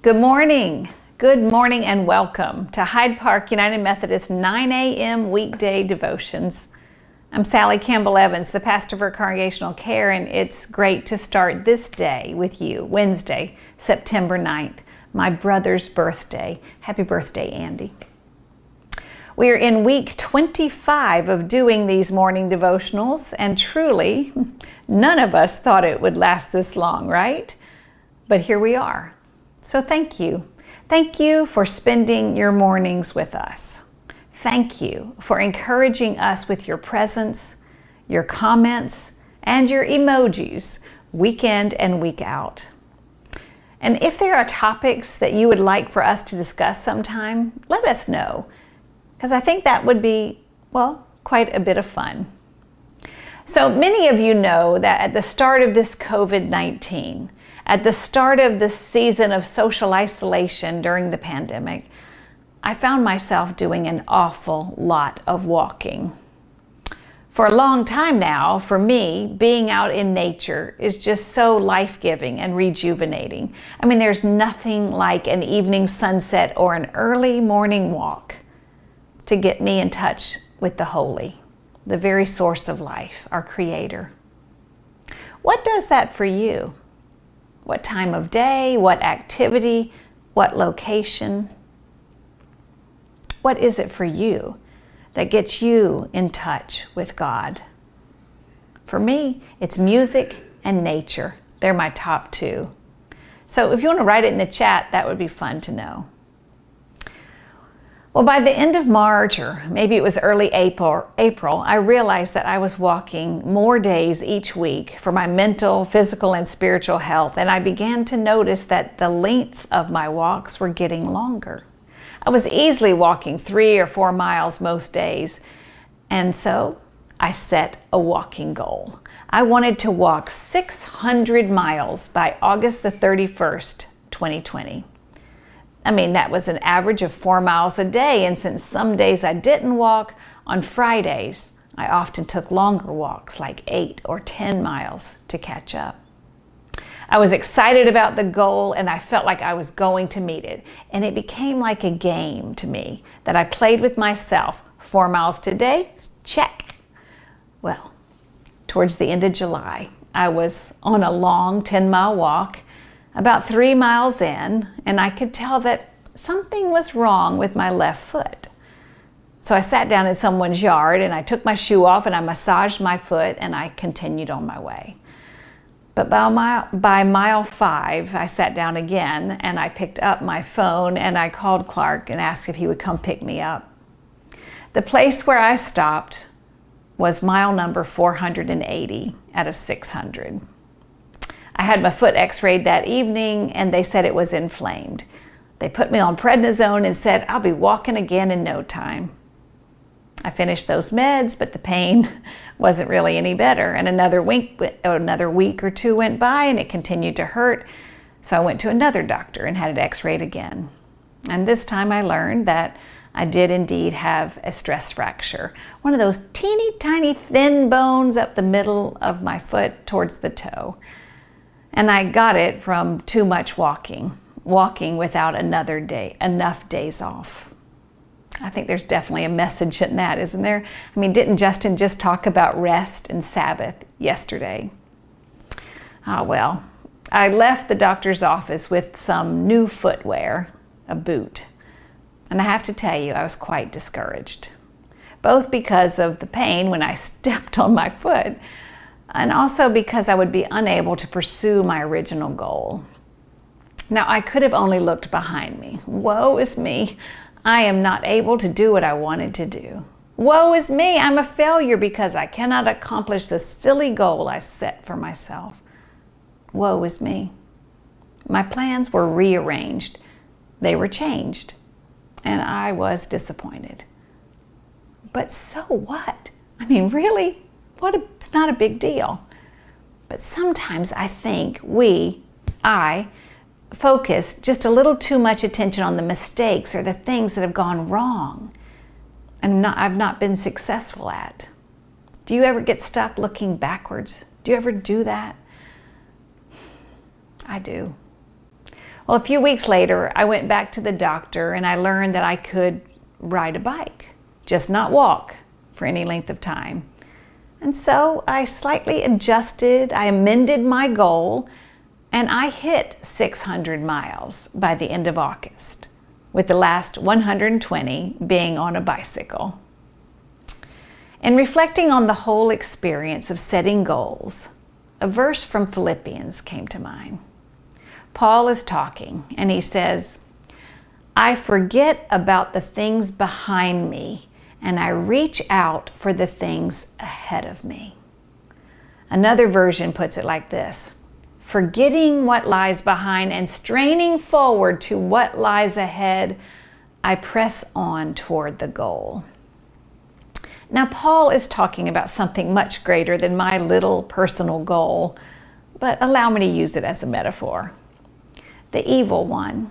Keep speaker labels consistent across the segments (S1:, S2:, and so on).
S1: Good morning. Good morning and welcome to Hyde Park United Methodist 9 a.m. weekday devotions. I'm Sally Campbell-Evans, the pastor for Congregational Care, and it's great to start this day with you, Wednesday, September 9th, my brother's birthday. Happy birthday, Andy. We're in week 25 of doing these morning devotionals, and truly, none of us thought it would last this long, right? But here we are. So thank you. Thank you for spending your mornings with us. Thank you for encouraging us with your presence, your comments, and your emojis, week in and week out. And if there are topics that you would like for us to discuss sometime, let us know, because I think that would be, quite a bit of fun. So many of you know that at the start of this COVID-19, at the start of this season of social isolation during the pandemic, I found myself doing an awful lot of walking. For a long time now, for me, being out in nature is just so life-giving and rejuvenating. I mean, there's nothing like an evening sunset or an early morning walk to get me in touch with the holy, the very source of life, our Creator. What does that for you? What time of day, what activity, what location? What is it for you that gets you in touch with God? For me, it's music and nature. They're my top two. So if you want to write it in the chat, that would be fun to know. Well, by the end of March, or maybe it was early April, I realized that I was walking more days each week for my mental, physical, and spiritual health, and I began to notice that the length of my walks were getting longer. I was easily walking 3 or 4 miles most days, and so I set a walking goal. I wanted to walk 600 miles by August the 31st, 2020. I mean, that was an average of 4 miles a day, and since some days I didn't walk, on Fridays, I often took longer walks, like 8 or 10 miles, to catch up. I was excited about the goal, and I felt like I was going to meet it, and it became like a game to me that I played with myself. 4 miles today? Check. Well, towards the end of July, I was on a long 10-mile walk, about 3 miles in, and I could tell that something was wrong with my left foot. So I sat down in someone's yard and I took my shoe off and I massaged my foot and I continued on my way. But by mile 5, I sat down again and I picked up my phone and I called Clark and asked if he would come pick me up. The place where I stopped was mile number 480 out of 600. I had my foot x-rayed that evening and they said it was inflamed. They put me on prednisone and said I'll be walking again in no time. I finished those meds, but the pain wasn't really any better. And another week or two went by and it continued to hurt. So I went to another doctor and had it x-rayed again. And this time I learned that I did indeed have a stress fracture. One of those teeny tiny thin bones up the middle of my foot towards the toe. And I got it from too much walking without enough days off. I think there's definitely a message in that, isn't there? I mean, didn't Justin just talk about rest and Sabbath yesterday? Well, I left the doctor's office with some new footwear, a boot. And I have to tell you, I was quite discouraged, both because of the pain when I stepped on my foot, and also because I would be unable to pursue my original goal. Now, I could have only looked behind me. Woe is me. I am not able to do what I wanted to do. Woe is me. I'm a failure because I cannot accomplish the silly goal I set for myself. Woe is me. My plans were rearranged. They were changed. And I was disappointed. But so what? I mean, really? It's not a big deal. But sometimes I think I focus just a little too much attention on the mistakes or the things that have gone wrong and I've not been successful at. Do you ever get stuck looking backwards? Do you ever do that? I do. Well, a few weeks later, I went back to the doctor and I learned that I could ride a bike, just not walk for any length of time. And so I slightly adjusted, I amended my goal, and I hit 600 miles by the end of August, with the last 120 being on a bicycle. In reflecting on the whole experience of setting goals, a verse from Philippians came to mind. Paul is talking, and he says, "I forget about the things behind me, and I reach out for the things ahead of me." Another version puts it like this: "Forgetting what lies behind and straining forward to what lies ahead, I press on toward the goal." Now, Paul is talking about something much greater than my little personal goal, but allow me to use it as a metaphor. The evil one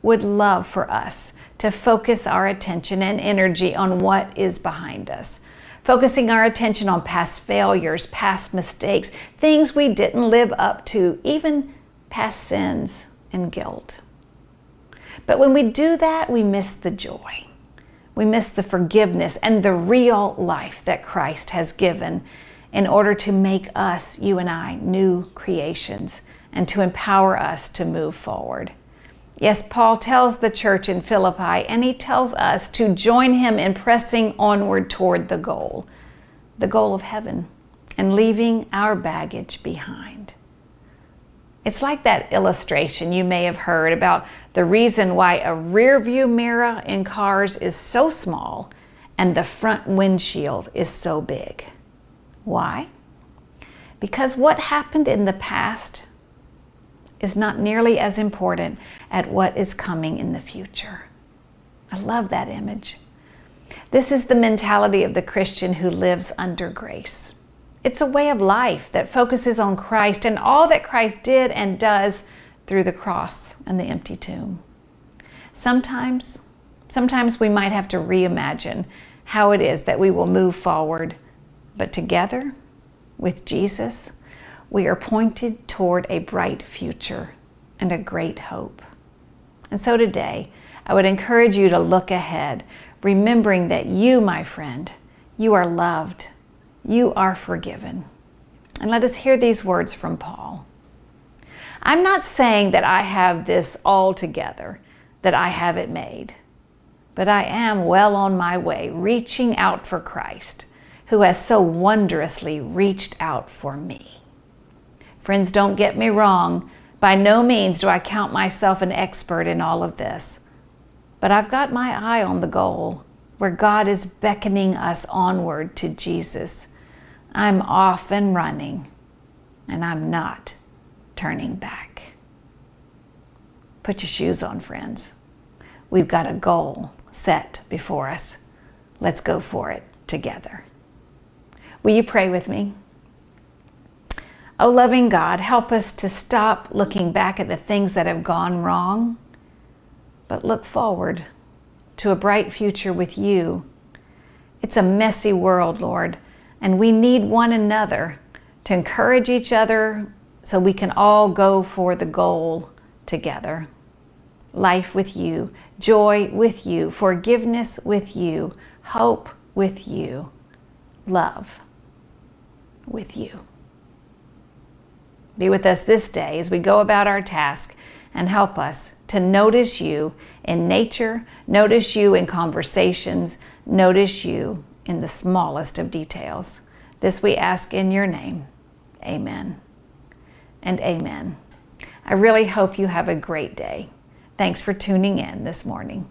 S1: would love for us to focus our attention and energy on what is behind us, focusing our attention on past failures, past mistakes, things we didn't live up to, even past sins and guilt. But when we do that, we miss the joy. We miss the forgiveness and the real life that Christ has given in order to make us, you and I, new creations and to empower us to move forward. Yes, Paul tells the church in Philippi, and he tells us to join him in pressing onward toward the goal of heaven, and leaving our baggage behind. It's like that illustration you may have heard about the reason why a rear view mirror in cars is so small and the front windshield is so big. Why? Because what happened in the past is not nearly as important as what is coming in the future. I love that image. This is the mentality of the Christian who lives under grace. It's a way of life that focuses on Christ and all that Christ did and does through the cross and the empty tomb. Sometimes we might have to reimagine how it is that we will move forward, but together with Jesus, we are pointed toward a bright future and a great hope. And so today, I would encourage you to look ahead, remembering that you, my friend, you are loved. You are forgiven. And let us hear these words from Paul. "I'm not saying that I have this all together, that I have it made, but I am well on my way, reaching out for Christ, who has so wondrously reached out for me." Friends, don't get me wrong. By no means do I count myself an expert in all of this, but I've got my eye on the goal, where God is beckoning us onward to Jesus. I'm off and running, and I'm not turning back. Put your shoes on, friends. We've got a goal set before us. Let's go for it together. Will you pray with me? Oh, loving God, help us to stop looking back at the things that have gone wrong, but look forward to a bright future with you. It's a messy world, Lord, and we need one another to encourage each other so we can all go for the goal together. Life with you, joy with you, forgiveness with you, hope with you, love with you. Be with us this day as we go about our task, and help us to notice you in nature, notice you in conversations, notice you in the smallest of details. This we ask in your name. Amen and amen. I really hope you have a great day. Thanks for tuning in this morning.